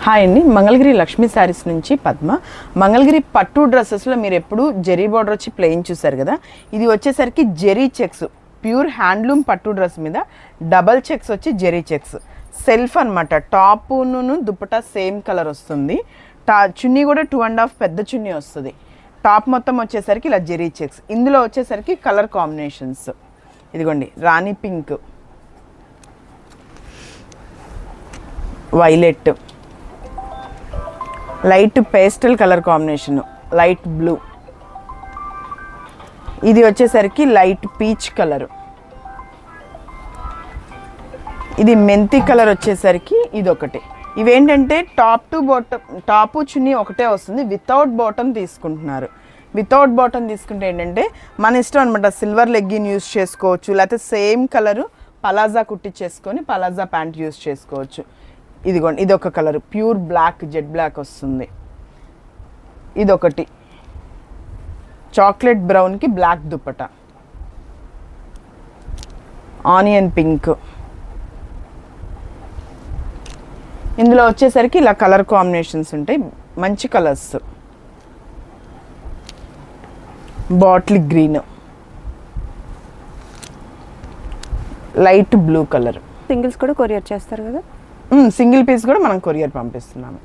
Hi అండి, మంగళగిరి లక్ష్మీ శారీస్ నుంచి పద్మ. మంగళగిరి పట్టు డ్రెస్సెస్లో మీరు ఎప్పుడు జెరీ బార్డర్ వచ్చి ప్లెయిన్ చూసారు కదా, ఇది వచ్చేసరికి జెరీ చెక్స్, ప్యూర్ హ్యాండ్లూమ్ పట్టు డ్రెస్ మీద డబల్ చెక్స్ వచ్చి జెరీ చెక్స్, సెల్ఫ్ అనమాట. టాపును దుపట్టా సేమ్ కలర్ వస్తుంది, చున్నీ కూడా 2.5 పెద్ద చున్నీ వస్తుంది. టాప్ మొత్తం వచ్చేసరికి ఇలా జెరీ చెక్స్. ఇందులో వచ్చేసరికి కలర్ కాంబినేషన్స్ ఇదిగోండి, rani pink, violet, light pastel colour combination, light blue, ఇది వచ్చేసరికి లైట్ పీచ్ కలర్, ఇది మెంతి కలర్ వచ్చేసరికి ఇది ఒకటి. ఇవేంటంటే టాప్ టు బాటమ్, టాపు చున్నీ ఒకటే వస్తుంది, వితౌట్ బాటమ్ తీసుకుంటున్నారు. వితౌట్ బాటమ్ తీసుకుంటే ఏంటంటే మన ఇష్టం అనమాట. సిల్వర్ లెగ్గిన్ యూస్ చేసుకోవచ్చు, లేకపోతే సేమ్ కలరు పలాజా కుట్టించేసుకొని పలాజా ప్యాంట్ యూస్ చేసుకోవచ్చు. ఇదిగోండి, ఇది ఒక colour pure black, jet black వస్తుంది. ఇదొకటి చాక్లెట్ బ్రౌన్కి బ్లాక్ దుపట్టా, ఆనియన్ పింక్. ఇందులో వచ్చేసరికి ఇలా కలర్ కాంబినేషన్స్ ఉంటాయి, మంచి colours. Bottle green, light blue colour. Singles కూడా కొరియర్ చేస్తారు కదా? సింగిల్ పీస్ కూడా మనం కొరియర్ పంపిస్తున్నాము.